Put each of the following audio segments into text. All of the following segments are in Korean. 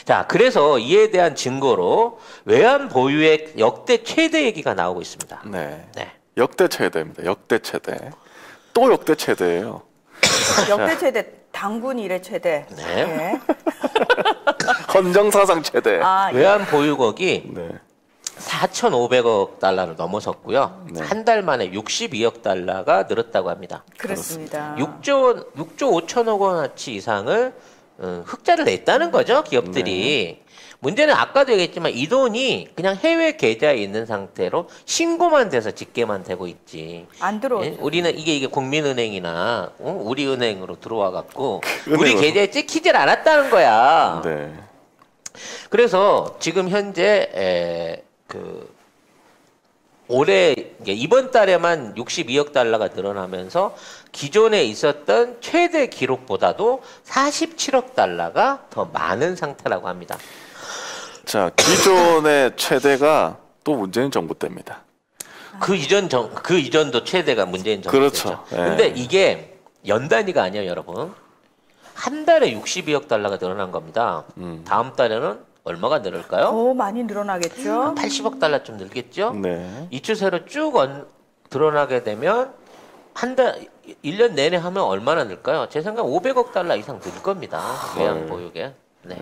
자, 그래서 이에 대한 증거로 외환 보유액 역대 최대 얘기가 나오고 있습니다. 네. 네. 역대 최대입니다. 역대 최대. 또 역대 최대예요. 역대 최대, 당군 이래 최대. 네. 네. 헌정사상 최대. 아, 외환 보유국이 네. 4,500억 달러를 넘어섰고요. 네. 한 달 만에 62억 달러가 늘었다고 합니다. 그렇습니다. 6조 5천억 원어치 이상을 흑자를 냈다는 거죠, 기업들이. 문제는 아까도 얘기했지만 이 돈이 그냥 해외 계좌에 있는 상태로 신고만 돼서 집계만 되고 있지. 안 들어오죠. 예? 우리는 이게 국민은행이나 우리은행으로 들어와 갖고 우리 은행으로. 계좌에 찍히질 않았다는 거야. 네. 그래서 지금 현재 올해 이번 달에만 62억 달러가 늘어나면서 기존에 있었던 최대 기록보다도 47억 달러가 더 많은 상태라고 합니다. 자, 기존의 최대가 또 문재인 정부 때입니다. 그 이전도 최대가 문재인 정부죠. 그렇죠. 예. 근데 이게 연 단위가 아니에요, 여러분. 한 달에 62억 달러가 늘어난 겁니다. 다음 달에는 얼마가 늘을까요? 더 많이 늘어나겠죠. 80억 달러 좀 늘겠죠? 네. 이 추세로 쭉 드러나게 되면 한 달, 1년 내내 하면 얼마나 늘까요? 제 생각 500억 달러 이상 늘 겁니다. 외환 보유게. 네.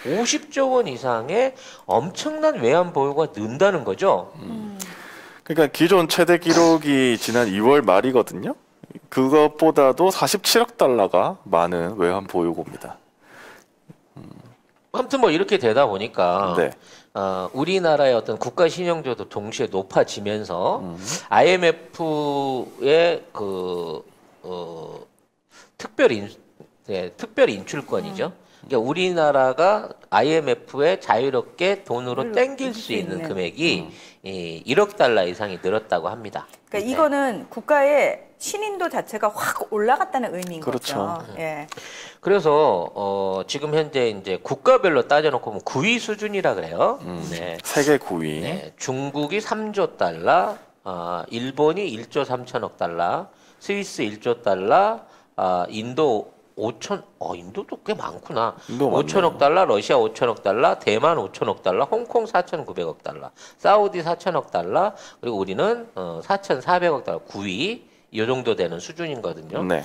50조 원 이상의 엄청난 외환 보유가 는다는 거죠. 그러니까 기존 최대 기록이 지난 2월 말이거든요. 그것보다도 47억 달러가 많은 외환 보유고입니다. 아무튼 뭐 이렇게 되다 보니까 네. 우리나라의 어떤 국가 신용도도 동시에 높아지면서 IMF의 특별 인출권이죠. 그러니까 우리나라가 IMF에 자유롭게 돈으로 땡길 수 있는 금액이 1억 달러 이상이 늘었다고 합니다. 그러니까 이거는 국가의 신인도 자체가 확 올라갔다는 의미인 그렇죠. 거죠. 예. 그래서 지금 현재 이제 국가별로 따져놓고 보면 9위 수준이라 그래요. 네. 세계 9위. 네. 중국이 3조 달러, 일본이 1조 3천억 달러, 스위스 1조 달러, 인도 5천, 인도도 꽤 많구나. 인도 5천억 달러, 러시아 5천억 달러, 대만 5천억 달러, 홍콩 4,900억 달러, 사우디 4천억 달러, 그리고 우리는 4,400억 달러, 9위. 이 정도 되는 수준이거든요. 네.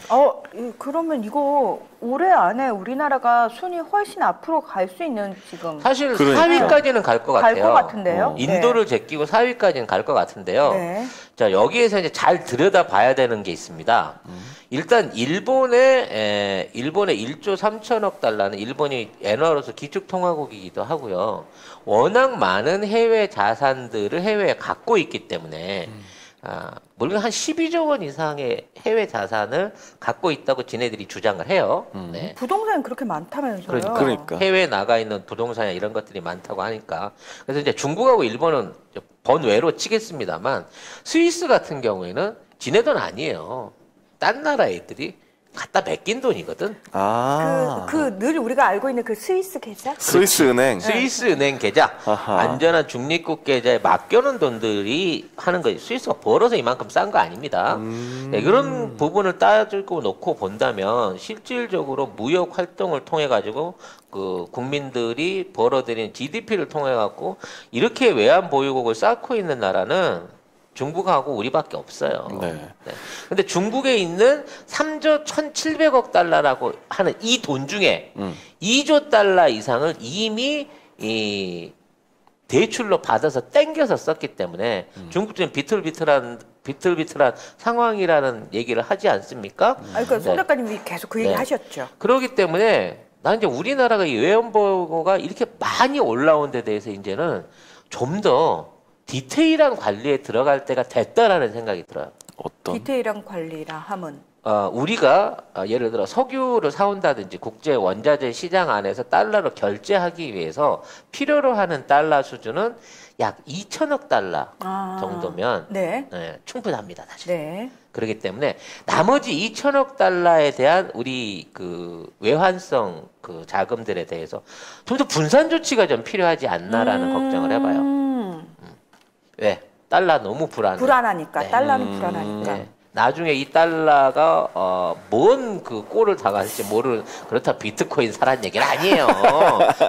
그러면 이거 올해 안에 우리나라가 순위 훨씬 앞으로 갈 수 있는 지금 사실 그러니까. 4위까지는 갈 것 같아요. 갈 것 같은데요. 인도를 제끼고 4위까지는 갈 것 같은데요. 네. 자, 여기에서 이제 잘 들여다 봐야 되는 게 있습니다. 일단 일본의 1조 3천억 달러는 일본이 엔화로서 기축통화국이기도 하고요. 워낙 많은 해외 자산들을 해외에 갖고 있기 때문에 물론 한 12조 원 이상의 해외 자산을 갖고 있다고 지네들이 주장을 해요. 네. 부동산이 그렇게 많다면서요. 그러니까. 해외에 나가 있는 부동산이나 이런 것들이 많다고 하니까. 그래서 이제 중국하고 일본은 번외로 치겠습니다만 스위스 같은 경우에는 지네 돈 아니에요. 딴 나라 애들이 갖다 맡긴 돈이거든. 늘 우리가 알고 있는 그 스위스 계좌? 스위스 은행. 스위스 은행 계좌, 아하. 안전한 중립국 계좌에 맡겨놓은 돈들이 하는 거지. 스위스가 벌어서 이만큼 싼 거 아닙니다. 네, 그런 부분을 따지고 놓고 본다면 실질적으로 무역 활동을 통해 가지고 그 국민들이 벌어들인 GDP를 통해 갖고 이렇게 외환 보유국을 쌓고 있는 나라는 중국하고 우리밖에 없어요. 네. 네. 근데 중국에 있는 3조 1,700억 달러라고 하는 이 돈 중에 2조 달러 이상을 이미 이 대출로 받아서 땡겨서 썼기 때문에 중국은 비틀비틀한 상황이라는 얘기를 하지 않습니까? 그러니까 송 작가님이 계속 그 얘기 하셨죠. 그렇기 때문에 난 이제 우리나라가 이 외환보유고가 이렇게 많이 올라온 데 대해서 이제는 좀 더 디테일한 관리에 들어갈 때가 됐다라는 생각이 들어요. 어떤? 디테일한 관리라 함은 우리가 예를 들어 석유를 사온다든지 국제 원자재 시장 안에서 달러로 결제하기 위해서 필요로 하는 달러 수준은 약 2천억 달러 정도면 네. 충분합니다, 사실. 네. 그렇기 때문에 나머지 2천억 달러에 대한 우리 그 외환성 그 자금들에 대해서 좀 더 분산 조치가 좀 필요하지 않나라는 걱정을 해봐요. 왜? 달러 너무 불안해. 불안하니까 네. 달러는 불안하니까. 네. 나중에 이 달러가 뭔 그 꼴을 당할지 모르는 그렇다 비트코인 사란 얘기는 아니에요.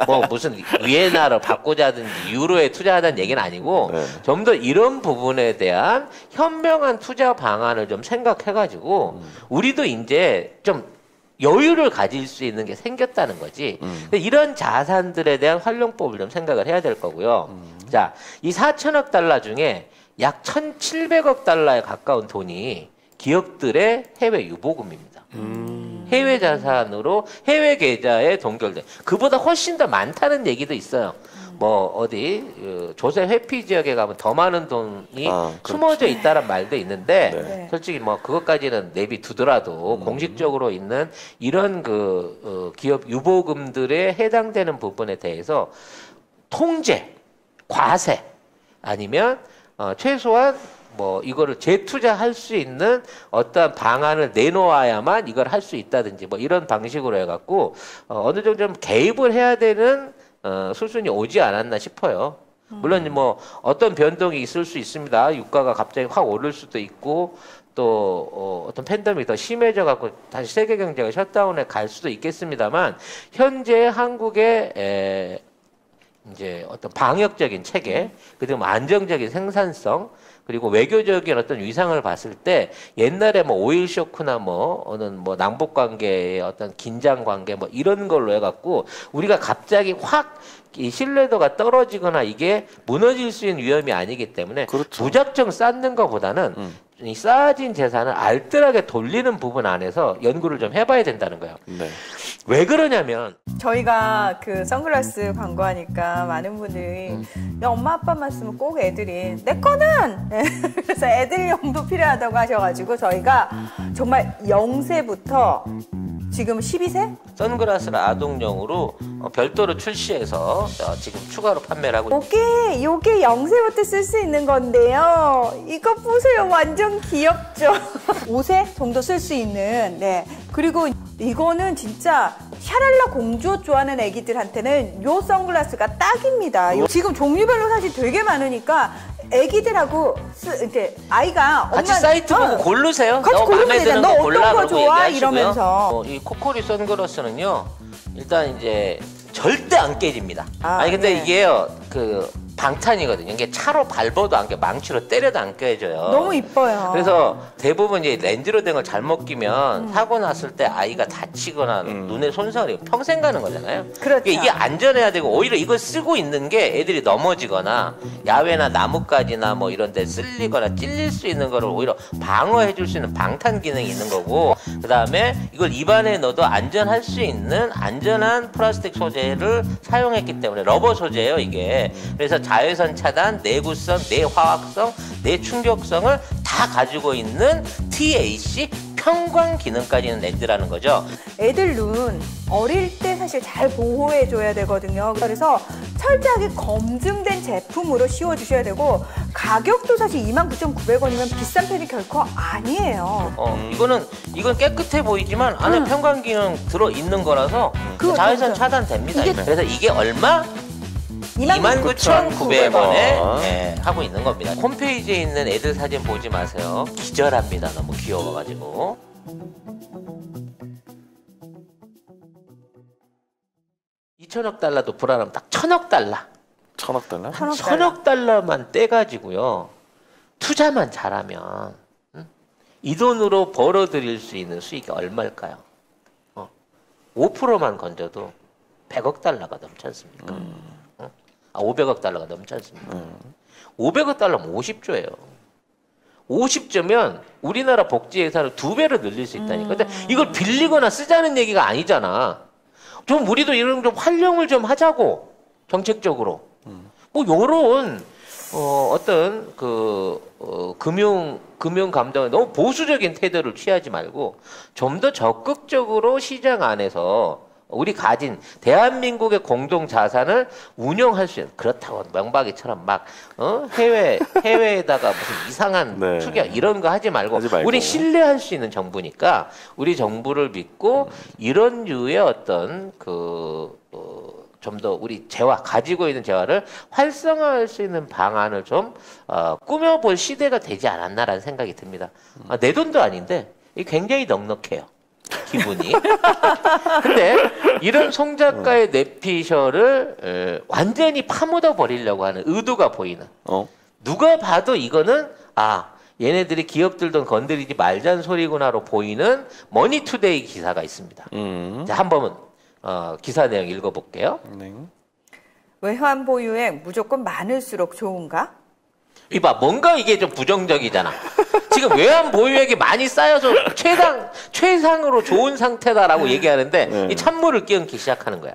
뭐 무슨 위에나를 바꾸자든지 유로에 투자하자는 얘기는 아니고 네. 좀 더 이런 부분에 대한 현명한 투자 방안을 좀 생각해가지고 우리도 이제 좀 여유를 가질 수 있는 게 생겼다는 거지. 근데 이런 자산들에 대한 활용법을 좀 생각을 해야 될 거고요. 자, 이 4천억 달러 중에 약 1,700억 달러에 가까운 돈이 기업들의 해외 유보금입니다. 해외 자산으로 해외 계좌에 동결돼. 그보다 훨씬 더 많다는 얘기도 있어요. 뭐 어디 조세 회피 지역에 가면 더 많은 돈이 숨어져 있다는 말도 있는데 네. 솔직히 뭐 그것까지는 내비두더라도 공식적으로 있는 이런 그 기업 유보금들에 해당되는 부분에 대해서 통제, 과세 아니면 최소한 뭐 이거를 재투자할 수 있는 어떤 방안을 내놓아야만 이걸 할 수 있다든지 뭐 이런 방식으로 해갖고 어느 정도 좀 개입을 해야 되는 수순이 오지 않았나 싶어요. 물론 뭐 어떤 변동이 있을 수 있습니다. 유가가 갑자기 확 오를 수도 있고 또 어떤 팬데믹이 더 심해져 갖고 다시 세계 경제가 셧다운에 갈 수도 있겠습니다만 현재 한국의 이제 어떤 방역적인 체계 그리고 안정적인 생산성 그리고 외교적인 어떤 위상을 봤을 때 옛날에 뭐 오일 쇼크나 뭐 어느 뭐 남북 관계의 어떤 긴장 관계 뭐 이런 걸로 해갖고 우리가 갑자기 확 이 신뢰도가 떨어지거나 이게 무너질 수 있는 위험이 아니기 때문에 그렇죠. 무작정 쌓는 것보다는 이 쌓아진 재산을 알뜰하게 돌리는 부분 안에서 연구를 좀 해봐야 된다는 거예요. 네. 왜 그러냐면 저희가 그 선글라스 광고하니까 많은 분들이 야, 엄마 아빠만 쓰면 꼭 애들이 내 거는 그래서 애들용도 필요하다고 하셔가지고 저희가 정말 0세부터 지금 12세? 선글라스를 아동용으로 별도로 출시해서 지금 추가로 판매를 하고 있습니다. 요게 0세부터 쓸 수 있는 건데요. 이거 보세요. 완전 귀엽죠? 5세 정도 쓸 수 있는, 네. 그리고 이거는 진짜 샤랄라 공주 좋아하는 애기들한테는 요 선글라스가 딱입니다. 지금 종류별로 사실 되게 많으니까 애기들하고 이렇게 아이가 같이 사이트 보고 고르세요. 같이 너 고르면 마음에 드는 되잖아. 거 너 골라 어떤 거 그러고 좋아? 얘기하시고요. 이러면서. 이 코코리 선글라스는요. 일단 이제 절대 안 깨집니다. 아니 근데 네. 이게요. 그 방탄이거든요. 이게 차로 밟아도 안 깨, 망치로 때려도 안 깨져요. 너무 이뻐요. 그래서 대부분 이제 렌즈로 된 걸 잘못 끼면 사고 났을 때 아이가 다치거나 눈에 손상이 평생 가는 거잖아요. 그렇죠. 이게 안전해야 되고 오히려 이걸 쓰고 있는 게 애들이 넘어지거나 야외나 나뭇가지나 뭐 이런 데 쓸리거나 찔릴 수 있는 거를 오히려 방어해 줄 수 있는 방탄 기능이 있는 거고 그다음에 이걸 입안에 넣어도 안전할 수 있는 안전한 플라스틱 소재를 사용했기 때문에 러버 소재예요, 이게. 그래서 자외선 차단, 내구성, 내화학성, 내충격성을 다 가지고 있는 TAC 평광 기능까지 있는 렌즈라는 거죠. 애들 눈 어릴 때 사실 잘 보호해 줘야 되거든요. 그래서 철저하게 검증된 제품으로 씌워 주셔야 되고 가격도 사실 29,900원이면 비싼 편이 결코 아니에요. 이건 깨끗해 보이지만 안에 평광 기능 들어 있는 거라서 그거 자외선 진짜. 차단됩니다. 이게- 그래서 이게 얼마? 29,900원에 하고 있는 겁니다. 홈페이지에 있는 애들 사진 보지 마세요. 기절합니다. 너무 귀여워가지고. 2천억 달러도 불안하면 딱 1,000억 달러. 1,000억 달러? 1,000억 달러만 떼가지고요. 투자만 잘하면 이 돈으로 벌어들일 수 있는 수익이 얼마일까요? 5%만 건져도 100억 달러가 넘지 않습니까? 500억 달러가 넘지 않습니까? 500억 달러면 50조예요. 50조면 우리나라 복지 예산을 2배로 늘릴 수 있다니까. 근데 이걸 빌리거나 쓰자는 얘기가 아니잖아. 좀 우리도 이런 좀 활용을 좀 하자고 정책적으로. 뭐 요런 어떤 금융 감독에 너무 보수적인 태도를 취하지 말고 좀 더 적극적으로 시장 안에서 우리 가진 대한민국의 공동 자산을 운영할 수 있는 그렇다고 명박이처럼 막 해외에다가 무슨 이상한 네. 투자 이런 거 하지 말고 하지 우리 신뢰할 수 있는 정부니까 우리 정부를 믿고 이런 류의 어떤 좀 더 우리 가지고 있는 재화를 활성화할 수 있는 방안을 좀 꾸며볼 시대가 되지 않았나라는 생각이 듭니다. 내 돈도 아닌데 굉장히 넉넉해요. 기분이. 근데 이런 송 작가의 뇌피셜을 완전히 파묻어 버리려고 하는 의도가 보이는. 누가 봐도 이거는 얘네들이 기업들 돈 건드리지 말자는 소리구나로 보이는 머니투데이 기사가 있습니다. 자, 한번 기사 내용 읽어볼게요. 네. 외환 보유액 무조건 많을수록 좋은가? 이봐, 뭔가 이게 좀 부정적이잖아. 지금 외환 보유액이 많이 쌓여서 최상으로 좋은 상태다라고 얘기하는데 이 찬물을 끼얹기 시작하는 거야.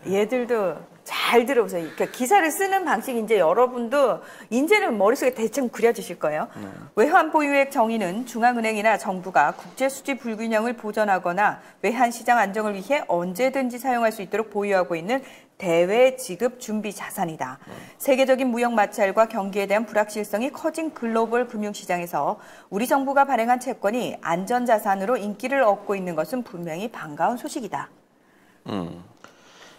얘들도 잘 들어보세요. 그러니까 기사를 쓰는 방식이 이제 여러분도 이제는 머릿속에 대충 그려지실 거예요. 외환 보유액 정의는 중앙은행이나 정부가 국제 수지 불균형을 보전하거나 외환 시장 안정을 위해 언제든지 사용할 수 있도록 보유하고 있는 대외 지급 준비 자산이다. 세계적인 무역 마찰과 경기에 대한 불확실성이 커진 글로벌 금융시장에서 우리 정부가 발행한 채권이 안전자산으로 인기를 얻고 있는 것은 분명히 반가운 소식이다.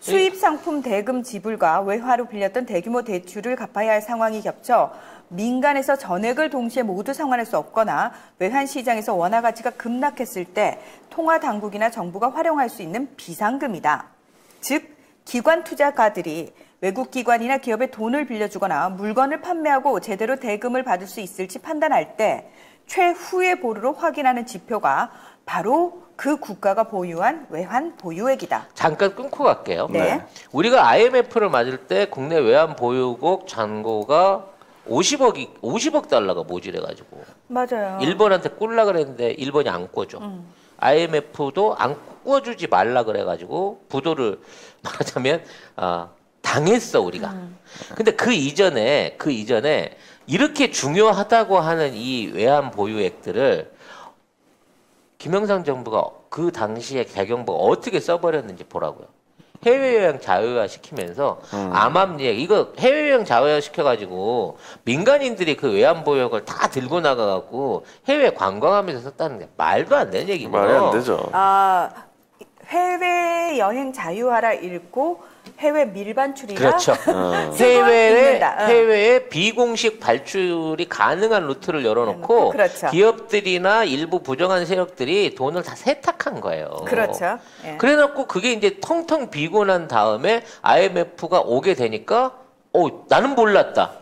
수입 상품 대금 지불과 외화로 빌렸던 대규모 대출을 갚아야 할 상황이 겹쳐 민간에서 전액을 동시에 모두 상환할 수 없거나 외환 시장에서 원화 가치가 급락했을 때 통화 당국이나 정부가 활용할 수 있는 비상금이다. 즉 기관 투자가들이 외국 기관이나 기업에 돈을 빌려주거나 물건을 판매하고 제대로 대금을 받을 수 있을지 판단할 때 최후의 보루로 확인하는 지표가 바로 그 국가가 보유한 외환 보유액이다. 잠깐 끊고 갈게요. 네. 우리가 IMF를 맞을 때 국내 외환 보유국 잔고가 50억 달러가 모질해가지고 맞아요. 일본한테 꿀라 그랬는데 일본이 안 꿔줘. IMF도 안 꿔주지 말라 그래가지고 부도를 말하자면 당했어 우리가. 근데 그 이전에 이렇게 중요하다고 하는 이 외환 보유액들을 김영삼 정부가 그 당시에 개경부가 어떻게 써버렸는지 보라고요. 해외여행 자유화 시키면서 암암리액 이거 해외여행 자유화 시켜가지고 민간인들이 그 외환보유액을 다 들고 나가갖고 해외 관광하면서 썼다는 게 말도 안 되는 얘기고요. 말이 안 되죠. 해외여행 자유화라 읽고 해외 밀반출이라 그렇죠. 해외에 비공식 발출이 가능한 루트를 열어놓고 그렇죠. 기업들이나 일부 부정한 세력들이 돈을 다 세탁한 거예요. 그렇죠. 예. 그래놓고 그게 이제 텅텅 비고 난 다음에 IMF가 오게 되니까 나는 몰랐다.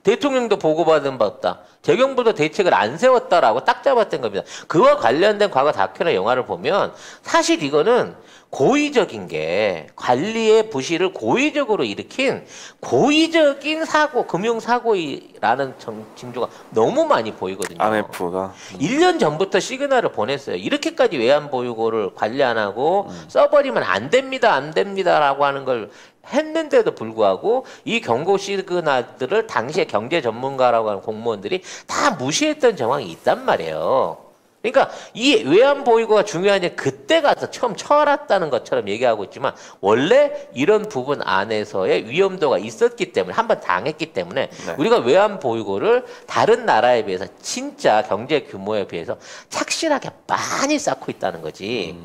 대통령도 보고받은 바 없다. 재경부도 대책을 안 세웠다라고 딱 잡았던 겁니다. 그와 관련된 과거 다큐나 영화를 보면 사실 이거는 고의적인 게 관리의 부실을 고의적으로 일으킨 고의적인 사고, 금융사고라는 징조가 너무 많이 보이거든요. IMF가 1년 전부터 시그널을 보냈어요. 이렇게까지 외환보유고를 관리 안 하고 써버리면 안 됩니다라고 하는 걸 했는데도 불구하고 이 경고 시그널들을 당시에 경제 전문가라고 하는 공무원들이 다 무시했던 정황이 있단 말이에요. 그러니까 이 외환 보유고가 중요하냐 그때 가서 처음 쳐알았다는 것처럼 얘기하고 있지만 원래 이런 부분 안에서의 위험도가 있었기 때문에 한번 당했기 때문에 우리가 외환 보유고를 다른 나라에 비해서 진짜 경제 규모에 비해서 착실하게 많이 쌓고 있다는 거지.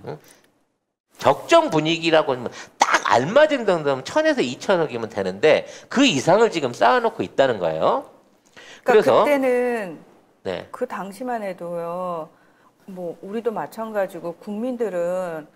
응? 적정 분위기라고 하면 딱 알맞은 정도면 1,000에서 2,000억이면 되는데 그 이상을 지금 쌓아놓고 있다는 거예요. 그러니까 그때는 네. 그 당시만 해도요. 뭐 우리도 마찬가지고 국민들은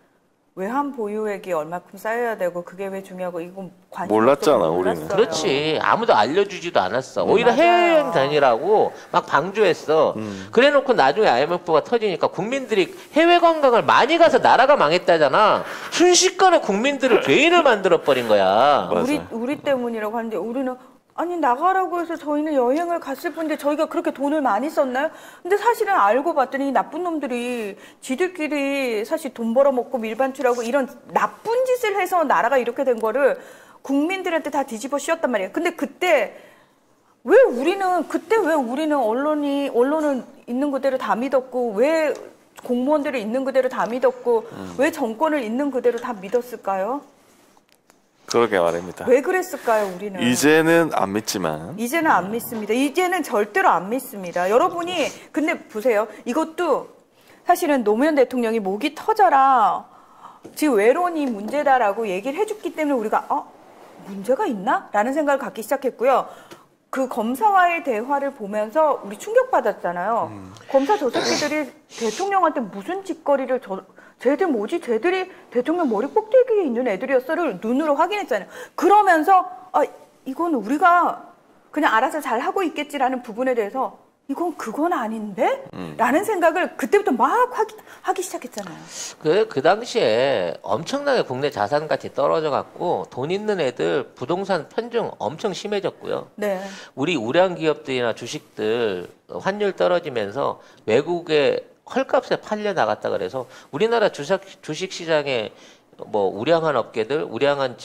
외환 보유액이 얼마큼 쌓여야 되고 그게 왜 중요하고 이건 관심 몰랐잖아 우리는. 그렇지. 아무도 알려주지도 않았어. 오히려 해외여행 다니라고 막 방조했어. 그래놓고 나중에 IMF가 터지니까 국민들이 해외 관광을 많이 가서 나라가 망했다잖아. 순식간에 국민들을 죄인을 만들어버린 거야. 우리 때문이라고 하는데 우리는 아니 나가라고 해서 저희는 여행을 갔을 뿐인데 저희가 그렇게 돈을 많이 썼나요? 근데 사실은 알고 봤더니 이 나쁜 놈들이 지들끼리 사실 돈 벌어먹고 밀반출하고 이런 나쁜 짓을 해서 나라가 이렇게 된 거를 국민들한테 다 뒤집어 씌웠단 말이에요. 근데 그때 왜 우리는 언론은 있는 그대로 다 믿었고 왜 공무원들을 있는 그대로 다 믿었고 왜 정권을 있는 그대로 다 믿었을까요? 그러게 말입니다. 왜 그랬을까요, 우리는? 이제는 안 믿지만. 이제는 안 믿습니다. 이제는 절대로 안 믿습니다. 여러분이, 근데 보세요. 이것도 사실은 노무현 대통령이 목이 터져라. 지금 외론이 문제다라고 얘기를 해줬기 때문에 우리가 문제가 있나? 라는 생각을 갖기 시작했고요. 그 검사와의 대화를 보면서 우리 충격받았잖아요. 검사 저 새끼들이 대통령한테 무슨 짓거리를 쟤들 뭐지? 쟤들이 대통령 머리 꼭대기에 있는 애들이었어를 눈으로 확인했잖아요. 그러면서 이건 우리가 그냥 알아서 잘 하고 있겠지라는 부분에 대해서 그건 아닌데? 라는 생각을 그때부터 막 하기 시작했잖아요. 그 당시에 엄청나게 국내 자산 가치 떨어져 갖고 돈 있는 애들 부동산 편중 엄청 심해졌고요. 네. 우리 우량 기업들이나 주식들 환율 떨어지면서 외국에 헐값에 팔려 나갔다 그래서 우리나라 주식 시장에 뭐 우량한 업계들, 우량한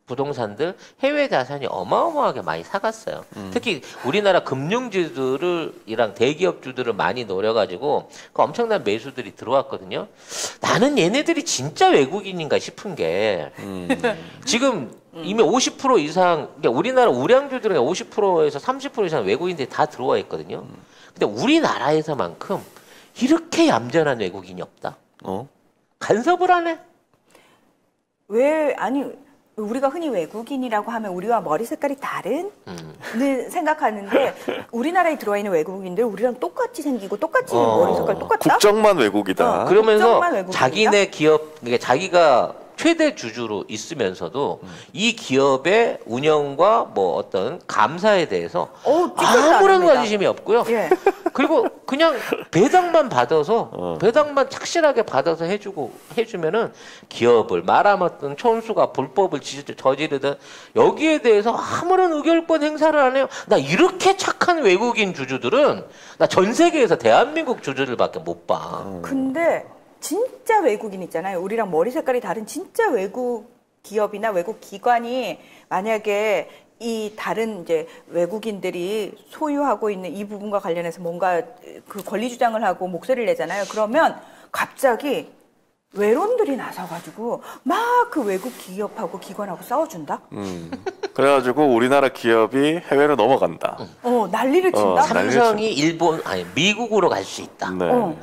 부동산들 해외 자산이 어마어마하게 많이 사갔어요. 특히 우리나라 금융주들이랑 대기업주들을 많이 노려가지고 그 엄청난 매수들이 들어왔거든요. 나는 얘네들이 진짜 외국인인가 싶은 게 지금 이미 50% 이상, 그러니까 우리나라 우량주들은 50%에서 30% 이상 외국인들이 다 들어와 있거든요. 근데 우리나라에서만큼 이렇게 얌전한 외국인이 없다. 간섭을 안 해. 우리가 흔히 외국인이라고 하면 우리와 머리 색깔이 다른 생각하는데 우리나라에 들어와 있는 외국인들 우리랑 똑같이 생기고 똑같이 머리 색깔 똑같다? 국적만 외국이다. 그러면서 국적만 외국인이다? 자기네 기업, 그러니까 자기가 최대 주주로 있으면서도 이 기업의 운영과 뭐 어떤 감사에 대해서 아무런 관심이 없고요. 예. 그리고 그냥 배당만 받아서 배당만 착실하게 받아서 해주면은 기업을 말아먹든 촌수가 불법을 저지르든 여기에 대해서 아무런 의결권 행사를 안 해요. 나 이렇게 착한 외국인 주주들은 나 전 세계에서 대한민국 주주들밖에 못 봐. 근데 진짜 외국인 있잖아요. 우리랑 머리 색깔이 다른 진짜 외국 기업이나 외국 기관이 만약에 이 다른 이제 외국인들이 소유하고 있는 이 부분과 관련해서 뭔가 그 권리 주장을 하고 목소리를 내잖아요. 그러면 갑자기 외론들이 나서가지고 막 그 외국 기업하고 기관하고 싸워준다. 그래가지고 우리나라 기업이 해외로 넘어간다. 난리를 친다. 삼성이 미국으로 갈 수 있다. 네.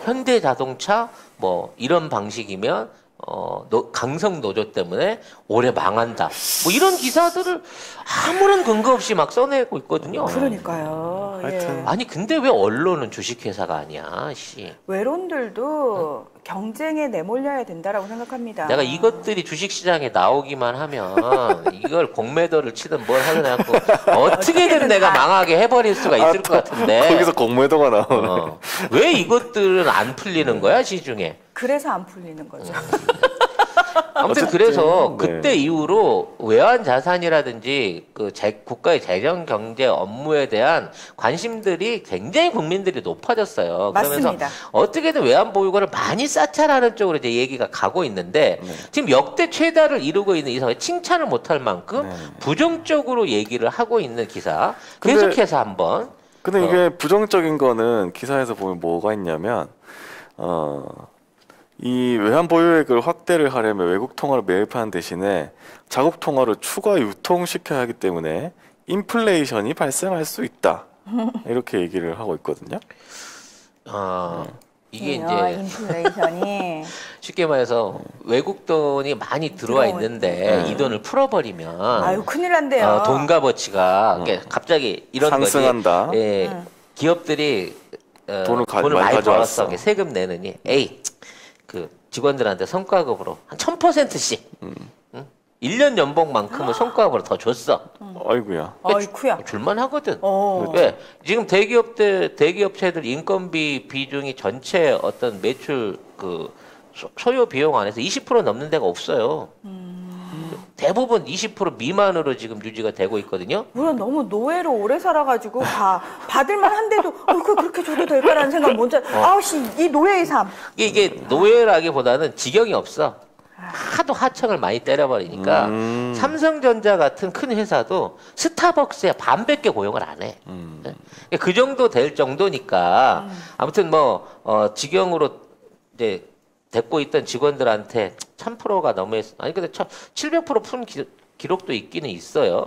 현대자동차 뭐 이런 방식이면 강성 노조 때문에 올해 망한다. 뭐 이런 기사들을 아무런 근거 없이 막 써내고 있거든요. 그러니까요. 하여튼. 아니 근데 왜 언론은 주식회사가 아니야? 씨. 외론들도 경쟁에 내몰려야 된다라고 생각합니다. 내가 이것들이 주식시장에 나오기만 하면 이걸 공매도를 치든 뭘 하든 해갖고 어떻게든 내가 망하게 해버릴 수가 있을 것 같은데 거기서 공매도가 나오네. 왜 이것들은 안 풀리는 거야 시중에? 그래서 안 풀리는 거죠. 아무튼 어쨌든, 그래서 네. 그때 이후로 외환 자산이라든지 국가의 재정 경제 업무에 대한 관심들이 굉장히 국민들이 높아졌어요. 맞습니다. 그러면서 어떻게든 외환 보유고를 많이 쌓자라는 쪽으로 이제 얘기가 가고 있는데 지금 역대 최다를 이루고 있는 이 상황에 칭찬을 못할 만큼 부정적으로 얘기를 하고 있는 기사 계속해서 한번. 근데 이게 부정적인 거는 기사에서 보면 뭐가 있냐면 이 외환 보유액을 확대를 하려면 외국 통화를 매입하는 대신에 자국 통화를 추가 유통시켜야 하기 때문에 인플레이션이 발생할 수 있다. 이렇게 얘기를 하고 있거든요. 이게 이제 인플레이션이 쉽게 말해서 외국 돈이 많이 들어와 있는데 이 돈을 풀어버리면 큰일 난대요. 돈 값어치가 갑자기 이런 상승한다. 거지. 예, 기업들이 돈을 많이 가져왔어. 벌었어. 세금 내느니 그 직원들한테 성과급으로 한 1000%씩 1년 연봉만큼을 성과급으로 더 줬어. 아이고야. 아이쿠야. 줄만 하거든. 왜? 지금 대기업체들 인건비 비중이 전체 어떤 매출 소요 비용 안에서 20% 넘는 데가 없어요. 대부분 20% 미만으로 지금 유지가 되고 있거든요. 물론 너무 노예로 오래 살아가지고 받을만 한데도 그렇게 줘도 될까라는 생각 먼저 이 노예의 삶. 이게 노예라기보다는 지경이 없어. 하도 하청을 많이 때려버리니까 삼성전자 같은 큰 회사도 스타벅스에 반밖에 고용을 안 해. 그 정도 될 정도니까 아무튼 직영으로 이제 데리고 있던 직원들한테 1000%가 넘어했어. 아니 근데 700% 푼 기록도 있기는 있어요.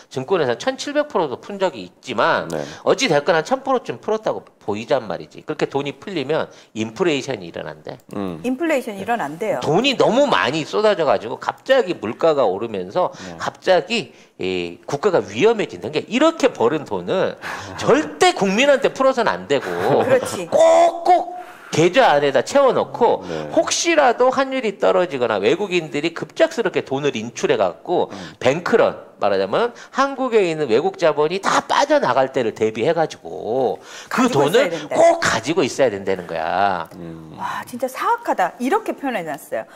증권회사 1,700%도 푼 적이 있지만 네. 어찌 됐건 한 1,000%쯤 풀었다고 보이잔 말이지. 그렇게 돈이 풀리면 인플레이션이 일어난대. 인플레이션이 일어난대요. 돈이 너무 많이 쏟아져가지고 갑자기 물가가 오르면서 갑자기 국가가 위험해진다는 게 이렇게 벌은 돈을 절대 국민한테 풀어서는 안 되고 그렇지. 꼭꼭 계좌 안에다 채워놓고 혹시라도 환율이 떨어지거나 외국인들이 급작스럽게 돈을 인출해갖고 뱅크런 말하자면 한국에 있는 외국 자본이 다 빠져나갈 때를 대비해가지고 그 돈을 꼭 가지고 있어야 된다는 거야. 와, 진짜 사악하다. 이렇게 표현해놨어요.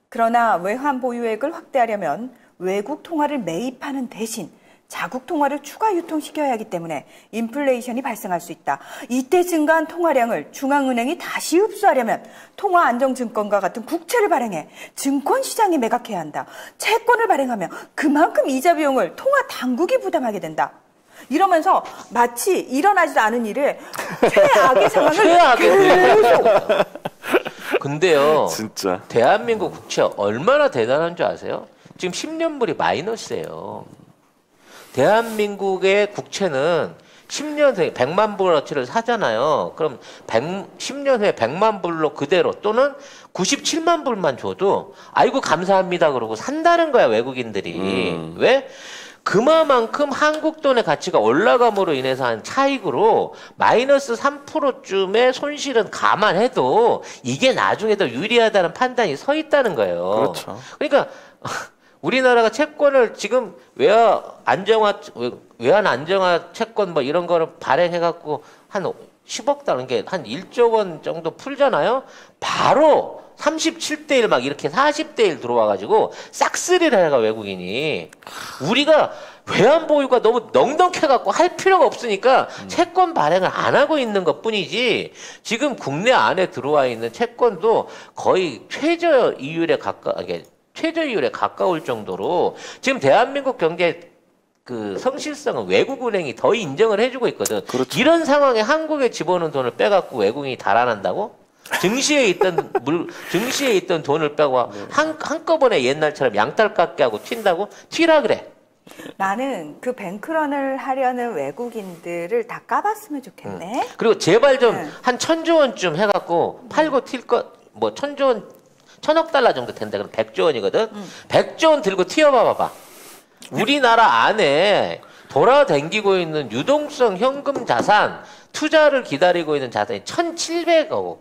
그러나 외환 보유액을 확대하려면 외국 통화를 매입하는 대신 자국 통화를 추가 유통시켜야 하기 때문에 인플레이션이 발생할 수 있다. 이때 증가한 통화량을 중앙은행이 다시 흡수하려면 통화안정증권과 같은 국채를 발행해 증권시장에 매각해야 한다. 채권을 발행하면 그만큼 이자 비용을 통화당국이 부담하게 된다. 이러면서 마치 일어나지도 않은 일을 최악의 상황을 계속. 근데요. 진짜. 대한민국 국채 얼마나 대단한 줄 아세요? 지금 10년물이 마이너스예요. 대한민국의 국채는 10년 후에 100만 불어치를 사잖아요. 그럼 10년 후에 100만 불로 그대로 또는 97만 불만 줘도 아이고 감사합니다 그러고 산다는 거야 외국인들이. 왜? 그만큼 한국 돈의 가치가 올라감으로 인해서 한 차익으로 마이너스 3%쯤의 손실은 감안해도 이게 나중에 더 유리하다는 판단이 서 있다는 거예요. 그렇죠. 그러니까 우리나라가 채권을 지금 외환 안정화 채권 뭐 이런 거를 발행해갖고 한 10억 달러, 게 한 1조 원 정도 풀잖아요. 바로 37대1 막 이렇게 40대1 들어와가지고 싹쓸이를 해가 외국인이. 우리가 외환 보유가 너무 넉넉해갖고 할 필요가 없으니까 채권 발행을 안 하고 있는 것 뿐이지 지금 국내 안에 들어와 있는 채권도 거의 최저이율에 가까울 정도로 지금 대한민국 경제 그 성실성은 외국은행이 더 인정을 해주고 있거든. 그렇죠. 이런 상황에 한국에 집어넣은 돈을 빼갖고 외국인이 달아난다고? 증시에 있던 돈을 빼고 한꺼번에 옛날처럼 양딸 깎게 하고 튄다고? 튀라 그래. 나는 그 뱅크런을 하려는 외국인들을 다 까봤으면 좋겠네. 그리고 제발 좀 한 1,000조 원쯤 해갖고 팔고 튈 것, 뭐 1,000조 원 1,000억 달러 정도 된다. 그럼 100조 원이거든. 100조 원 들고 튀어봐봐. 우리나라 안에 돌아다니고 있는 유동성 현금 자산, 투자를 기다리고 있는 자산이 1,700조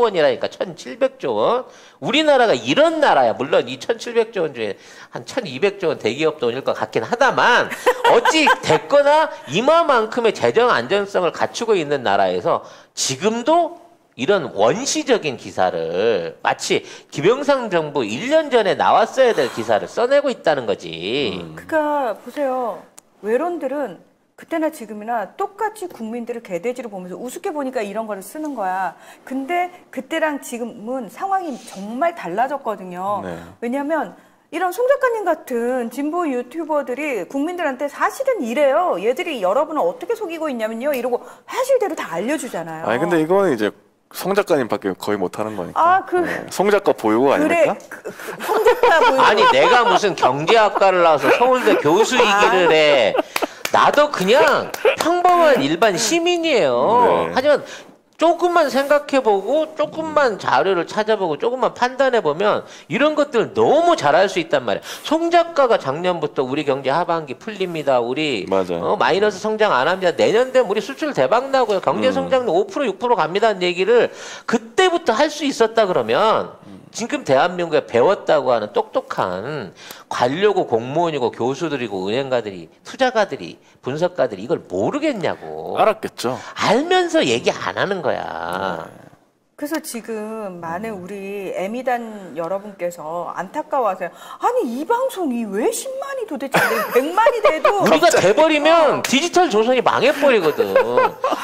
원이라니까. 1,700조 원. 우리나라가 이런 나라야. 물론 이 1,700조 원 중에 한 1,200조 원 대기업 돈일 것 같긴 하다만 어찌 됐거나 이마만큼의 재정 안전성을 갖추고 있는 나라에서 지금도 이런 원시적인 기사를 마치 김영삼 정부 1년 전에 나왔어야 될 기사를 써내고 있다는 거지. 그러니까 보세요. 외론들은 그때나 지금이나 똑같이 국민들을 개돼지로 보면서 우습게 보니까 이런 거를 쓰는 거야. 근데 그때랑 지금은 상황이 정말 달라졌거든요. 네. 왜냐하면 이런 송 작가님 같은 진보 유튜버들이 국민들한테 사실은 이래요. 얘들이 여러분을 어떻게 속이고 있냐면요. 이러고 사실대로 다 알려주잖아요. 아니 근데 이거는 이제 송 작가님밖에 거의 못하는 거니까. 아, 송 작가 보유고 아닙니까? 송 작가 보유. 아니 내가 무슨 경제학과를 나와서 서울대 교수이기를 해. 나도 그냥 평범한 일반 시민이에요. 네. 하지만 조금만 생각해보고 조금만 자료를 찾아보고 조금만 판단해보면 이런 것들을 너무 잘할 수 있단 말이야. 송 작가가 작년부터 우리 경제 하반기 풀립니다. 우리 맞아요. 마이너스 성장 안 합니다. 내년 되면 우리 수출 대박 나고요. 경제 성장도 5% 6% 갑니다는 얘기를 그때부터 할 수 있었다 그러면 지금 대한민국에 배웠다고 하는 똑똑한 관료고 공무원이고 교수들이고 은행가들이 투자가들이 분석가들이 이걸 모르겠냐고. 알았겠죠. 알면서 얘기 안 하는 거야. 그래서 지금 많은 우리 애미단 여러분께서 안타까워하세요. 아니 이 방송이 왜 10만이 도대체 안 되고 100만이 돼도 우리가 돼버리면 디지털 조선이 망해버리거든.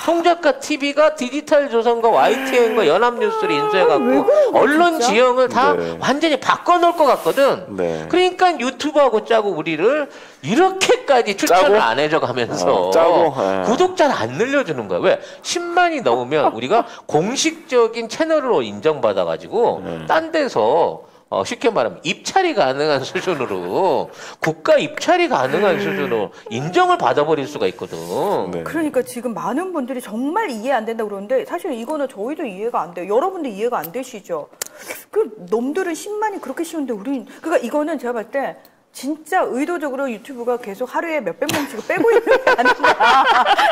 송 작가 TV가 디지털 조선과 YTN과 연합뉴스를 인수해갖고 언론 진짜? 지형을 다 네. 완전히 바꿔놓을 것 같거든. 네. 그러니까 유튜브하고 짜고 우리를 이렇게까지 추천을 짜고? 안 해줘가면서 짜고? 네. 구독자를 안 늘려주는 거야. 왜? 10만이 넘으면 우리가 공식적인 채널로 인정받아가지고 딴 데서 쉽게 말하면 입찰이 가능한 수준으로 국가 입찰이 가능한 수준으로 인정을 받아버릴 수가 있거든. 네. 그러니까 지금 많은 분들이 정말 이해 안 된다고 그러는데 사실 이거는 저희도 이해가 안 돼요. 여러분도 이해가 안 되시죠? 그 놈들은 10만이 그렇게 쉬운데 우린 그러니까 이거는 제가 볼 때 진짜 의도적으로 유튜브가 계속 하루에 몇백 명씩을 빼고 있는 게 아닌가.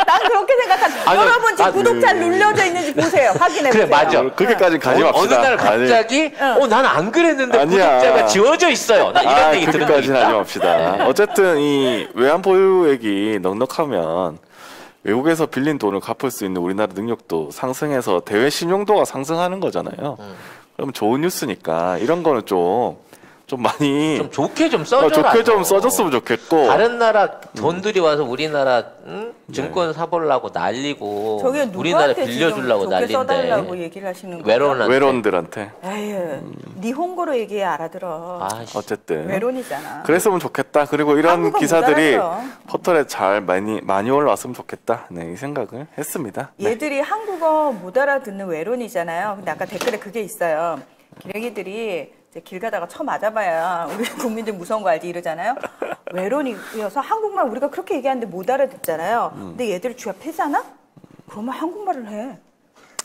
난 그렇게 생각한. 아니, 여러분 지금 구독자 눌려져 있는지 보세요. 확인해 보세요. 그래, 맞아. 그렇게까지 가지 맙시다. 어느 날 갑자기 난 안 그랬는데 아니야. 구독자가 지워져 있어요. 나 이런 얘기 들은 적 그렇게까지는 하지 있다. 맙시다. 어쨌든 이 외환 보유액이 넉넉하면 외국에서 빌린 돈을 갚을 수 있는 우리나라 능력도 상승해서 대외 신용도가 상승하는 거잖아요. 그럼 좋은 뉴스니까 이런 거는 좀 많이 좀 좋게 좀 써줘라. 좋게 좀 써줬으면 좋겠고. 다른 나라 돈들이 와서 우리나라 증권 사보려고 난리고 저게 우리나라 누구한테 빌려주려고 지금 좋게 써달라고 난리인데 얘기를 하시는 거예요? 외론들한테. 에휴, 니혼고로 얘기해 알아들어. 아씨, 어쨌든 외론이잖아. 그랬으면 좋겠다. 그리고 이런 한국어 못 기사들이 알아들어. 포털에 잘 많이 올라왔으면 좋겠다. 네, 이 생각을 했습니다. 네. 얘들이 한국어 못 알아듣는 외론이잖아요. 근데 아까 댓글에 그게 있어요. 기레기들이 이제 길 가다가 쳐 맞아봐야 우리 국민들 무서운 거 알지 이러잖아요. 외론이어서 한국말 우리가 그렇게 얘기하는데 못 알아듣잖아요. 근데 얘들을 취업하잖아? 그러면 한국말을 해.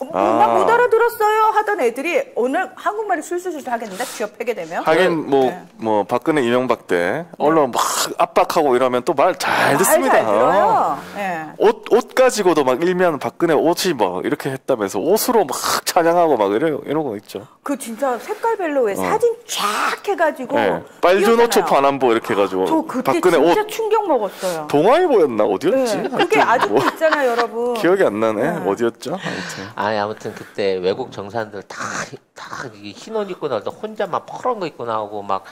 나 못 알아들었어요 하던 애들이 오늘 한국말이 술술술 하겠는데 취업하게 되면. 하긴 뭐 박근혜 이명박 때 언론 막 압박하고 이러면 또 말 잘 듣습니다. 잘 들어요. 예. 옷 가지고도 막 일면 박근혜 옷이 막 이렇게 했다면서 옷으로 막 찬양하고 막 이러고 있죠. 그 진짜 색깔별로 왜 사진 쫙 해가지고. 네. 빨주노초 띄웠잖아요. 반환보 이렇게 해가지고 저 그때 박근혜 진짜 옷 충격 먹었어요. 동아일보였나 어디였지? 네. 그게 아직도 뭐, 있잖아요, 여러분. 기억이 안 나네. 어디였죠? 아무튼. 아무튼 그때 외국 정산들 다 흰 옷 입고 나올 때 혼자만 퍼런 거 입고 나오고 막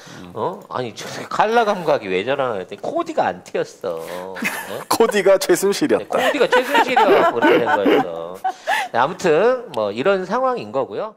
아니 저 칼라 감각이 왜 저러나 그랬더니 코디가 안 튀었어. 코디가 최순실이었다. 코디가 최순실이가 그렇게 된 거였어. 아무튼 뭐 이런 상황인 거고요.